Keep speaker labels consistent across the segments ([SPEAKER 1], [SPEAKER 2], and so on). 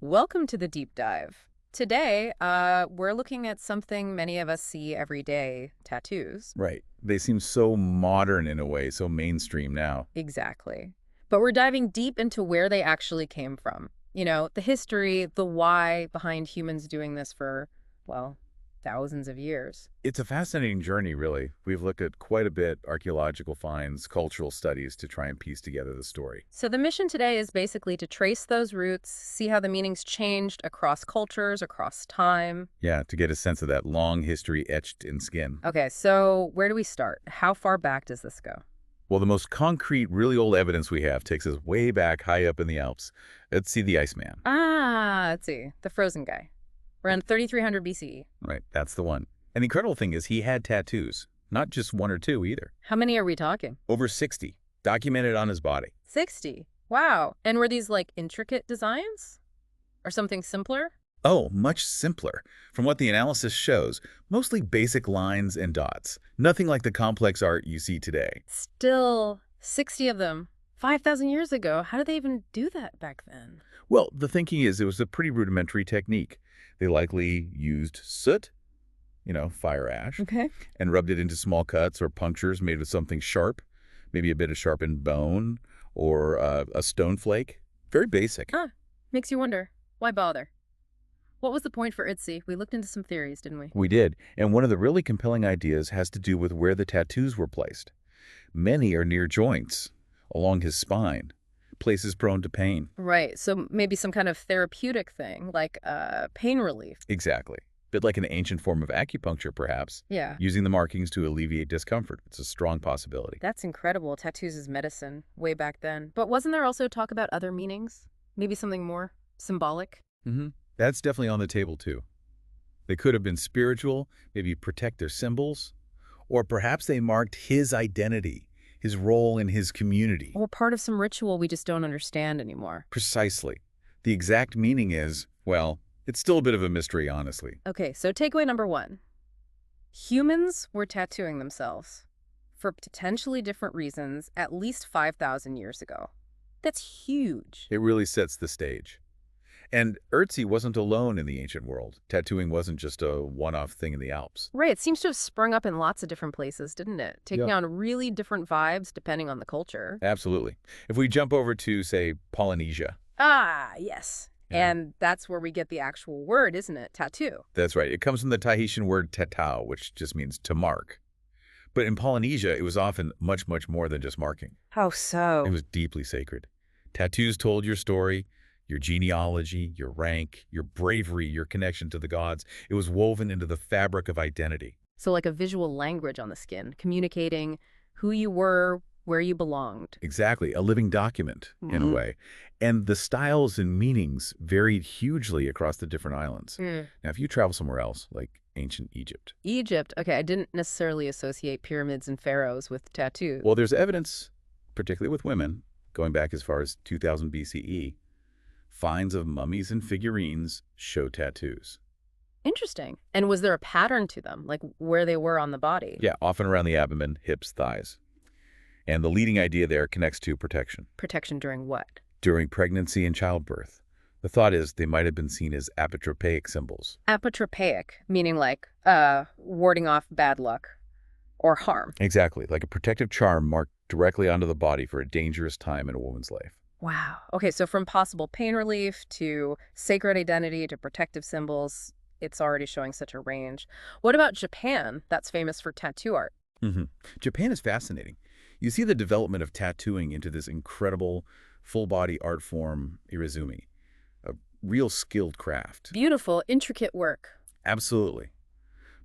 [SPEAKER 1] Welcome to the deep dive. Today, we're looking at something many of us see every day, tattoos.
[SPEAKER 2] Right. They seem so modern in a way, so mainstream now.
[SPEAKER 1] Exactly. But we're diving deep into where they actually came from. The history, the why behind humans doing this for, well, thousands of years.
[SPEAKER 2] It's a fascinating journey, really. We've looked at quite a bit, archaeological finds, cultural studies to try and piece together the story.
[SPEAKER 1] So the mission today is basically to trace those roots, see how the meanings changed across cultures, across time.
[SPEAKER 2] Yeah, to get a sense of that long history etched in skin.
[SPEAKER 1] Okay, so where do we start? How far back does this go?
[SPEAKER 2] Well, the most concrete, really old evidence we have takes us way back high up in the Alps. Let's see the Iceman.
[SPEAKER 1] Let's see. The frozen guy. Around 3300 BCE.
[SPEAKER 2] Right, that's the one. And the incredible thing is he had tattoos. Not just one or two either.
[SPEAKER 1] How many are we talking?
[SPEAKER 2] Over 60, documented on his body.
[SPEAKER 1] 60. Wow. And were these like intricate designs? Or something simpler?
[SPEAKER 2] Oh, much simpler. From what the analysis shows, mostly basic lines and dots. Nothing like the complex art you see today.
[SPEAKER 1] Still, 60 of them. 5,000 years ago. How did they even do that back then?
[SPEAKER 2] Well, the thinking is it was a pretty rudimentary technique. They likely used soot, fire ash,
[SPEAKER 1] Okay.
[SPEAKER 2] and rubbed it into small cuts or punctures made with something sharp, maybe a bit of sharpened bone or a stone flake. Very basic.
[SPEAKER 1] Makes you wonder. Why bother? What was the point for Itzy? We looked into some theories, didn't we?
[SPEAKER 2] We did, and one of the really compelling ideas has to do with where the tattoos were placed. Many are near joints, along his spine, places prone to pain.
[SPEAKER 1] Right. So maybe some kind of therapeutic thing, like pain relief.
[SPEAKER 2] Exactly. Bit like an ancient form of acupuncture, perhaps,
[SPEAKER 1] Yeah.
[SPEAKER 2] using the markings to alleviate discomfort. It's a strong possibility.
[SPEAKER 1] That's incredible. Tattoos as medicine way back then. But wasn't there also talk about other meanings? Maybe something more symbolic?
[SPEAKER 2] That's definitely on the table, too. They could have been spiritual, maybe protect their symbols, or perhaps they marked his identity, his role in his community.
[SPEAKER 1] Or part of some ritual we just don't understand anymore.
[SPEAKER 2] Precisely. The exact meaning is, well, it's still a bit of a mystery, honestly.
[SPEAKER 1] Okay, so takeaway number one. Humans were tattooing themselves for potentially different reasons at least 5,000 years ago. That's huge.
[SPEAKER 2] It really sets the stage. And Ötzi wasn't alone in the ancient world. Tattooing wasn't just a one-off thing in the Alps.
[SPEAKER 1] Right, it seems to have sprung up in lots of different places, didn't it? Taking
[SPEAKER 2] Yeah.
[SPEAKER 1] on really different vibes depending on the culture.
[SPEAKER 2] Absolutely. If we jump over to, say, Polynesia.
[SPEAKER 1] Yes.
[SPEAKER 2] Yeah.
[SPEAKER 1] And that's where we get the actual word, isn't it? Tattoo.
[SPEAKER 2] That's right. It comes from the Tahitian word tatau, which just means to mark. But in Polynesia, it was often much, much more than just marking.
[SPEAKER 1] How
[SPEAKER 2] It
[SPEAKER 1] so?
[SPEAKER 2] was deeply sacred. Tattoos told your story, your genealogy, your rank, your bravery, your connection to the gods. It was woven into the fabric of identity.
[SPEAKER 1] So like a visual language on the skin, communicating who you were, where you belonged.
[SPEAKER 2] Exactly, a living document, in a way. And the styles and meanings varied hugely across the different islands. Now, if you travel somewhere else, like ancient Egypt,
[SPEAKER 1] Egypt. Okay, I didn't necessarily associate pyramids and pharaohs with tattoos.
[SPEAKER 2] well, there's evidence, particularly with women, going back as far as 2000 BCE, finds of mummies and figurines show tattoos.
[SPEAKER 1] Interesting. And was there a pattern to them, like where they were on the body?
[SPEAKER 2] Yeah, often around the abdomen, hips, thighs. And the leading idea there connects to protection.
[SPEAKER 1] Protection during what?
[SPEAKER 2] During pregnancy and childbirth, the thought is they might have been seen as apotropaic symbols.
[SPEAKER 1] Apotropaic, meaning like warding off bad luck or harm.
[SPEAKER 2] Exactly, like a protective charm marked directly onto the body for a dangerous time in a woman's life.
[SPEAKER 1] Wow. Okay, so from possible pain relief to sacred identity to protective symbols, it's already showing such a range. What about Japan? That's famous for tattoo art.
[SPEAKER 2] Japan is fascinating. You see the development of tattooing into this incredible full-body art form, irizumi, a real skilled craft.
[SPEAKER 1] Beautiful, intricate work.
[SPEAKER 2] Absolutely.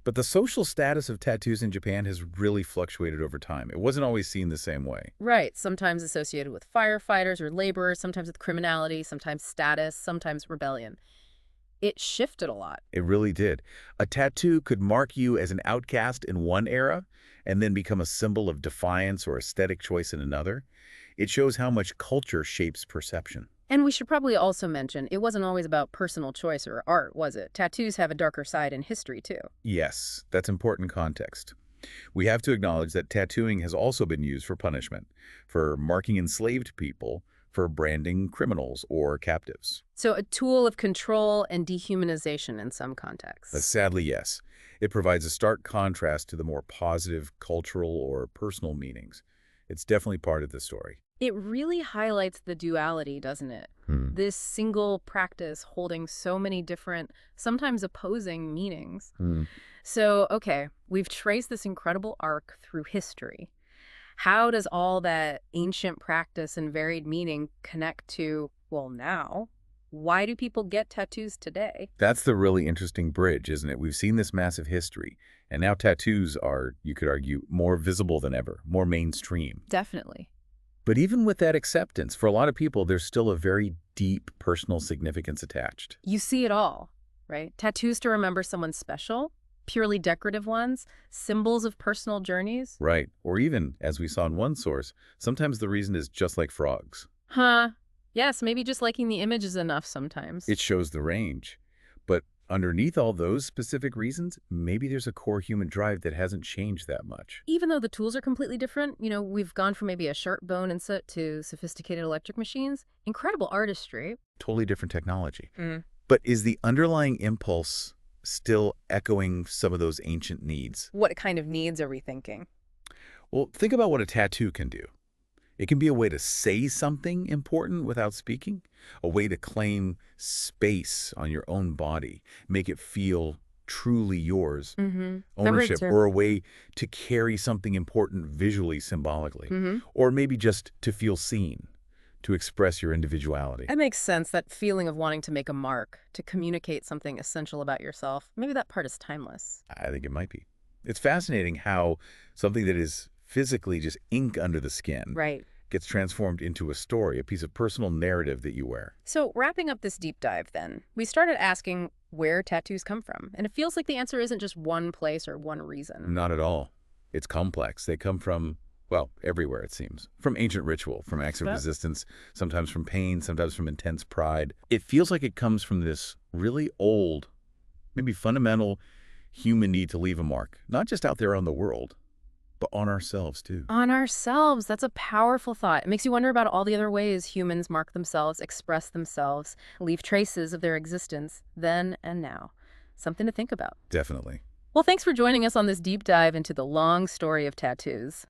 [SPEAKER 2] But the social status of tattoos in Japan has really fluctuated over time. It wasn't always seen the same way.
[SPEAKER 1] Right, sometimes associated with firefighters or laborers, sometimes with criminality, sometimes status, sometimes rebellion. It shifted a lot.
[SPEAKER 2] It really did. A tattoo could mark you as an outcast in one era and then become a symbol of defiance or aesthetic choice in another. It shows how much culture shapes perception.
[SPEAKER 1] And we should probably also mention, it wasn't always about personal choice or art, was it? Tattoos have a darker side in history, too.
[SPEAKER 2] Yes, that's important context. We have to acknowledge that tattooing has also been used for punishment, for marking enslaved people, for branding criminals or captives.
[SPEAKER 1] So a tool of control and dehumanization in some contexts.
[SPEAKER 2] Sadly, yes. It provides a stark contrast to the more positive cultural or personal meanings. It's definitely part of the story.
[SPEAKER 1] It really highlights the duality, doesn't it?
[SPEAKER 2] Hmm.
[SPEAKER 1] This single practice holding so many different, sometimes opposing meanings.
[SPEAKER 2] Hmm.
[SPEAKER 1] So, okay, we've traced this incredible arc through history. How does all that ancient practice and varied meaning connect to, well, now? Why do people get tattoos today?
[SPEAKER 2] That's the really interesting bridge, isn't it? We've seen this massive history, and now tattoos are, you could argue, more visible than ever, more mainstream.
[SPEAKER 1] Definitely.
[SPEAKER 2] But even with that acceptance, for a lot of people, there's still a very deep personal significance attached.
[SPEAKER 1] You see it all, right? Tattoos to remember someone special, purely decorative ones, symbols of personal journeys.
[SPEAKER 2] Right. Or even, as we saw in one source, sometimes the reason is just like frogs.
[SPEAKER 1] Huh. Yes, maybe just liking the image is enough sometimes.
[SPEAKER 2] It shows the range. But underneath all those specific reasons, maybe there's a core human drive that hasn't changed that much.
[SPEAKER 1] Even though the tools are completely different, we've gone from maybe a sharp bone inset to sophisticated electric machines. Incredible artistry.
[SPEAKER 2] Totally different technology.
[SPEAKER 1] Mm.
[SPEAKER 2] But is the underlying impulse still echoing some of those ancient needs?
[SPEAKER 1] What kind of needs are we thinking?
[SPEAKER 2] Well, think about what a tattoo can do. It can be a way to say something important without speaking, a way to claim space on your own body, make it feel truly yours,
[SPEAKER 1] Mm-hmm.
[SPEAKER 2] ownership, or a way to carry something important visually, symbolically,
[SPEAKER 1] Mm-hmm.
[SPEAKER 2] or maybe just to feel seen, to express your individuality.
[SPEAKER 1] That makes sense, that feeling of wanting to make a mark, to communicate something essential about yourself. Maybe that part is timeless.
[SPEAKER 2] I think it might be. It's fascinating how something that is physically just ink under the skin
[SPEAKER 1] Right.
[SPEAKER 2] gets transformed into a story, a piece of personal narrative that you wear.
[SPEAKER 1] So wrapping up this deep dive then, we started asking where tattoos come from. And it feels like the answer isn't just one place or one reason.
[SPEAKER 2] Not at all. It's complex. They come from, well, everywhere it seems. From ancient ritual, from acts of resistance, sometimes from pain, sometimes from intense pride. It feels like it comes from this really old, maybe fundamental human need to leave a mark, not just out there on the world, but on ourselves too.
[SPEAKER 1] On ourselves. That's a powerful thought. It makes you wonder about all the other ways humans mark themselves, express themselves, leave traces of their existence then and now. Something to think about.
[SPEAKER 2] Definitely.
[SPEAKER 1] Well, thanks for joining us on this deep dive into the long story of tattoos.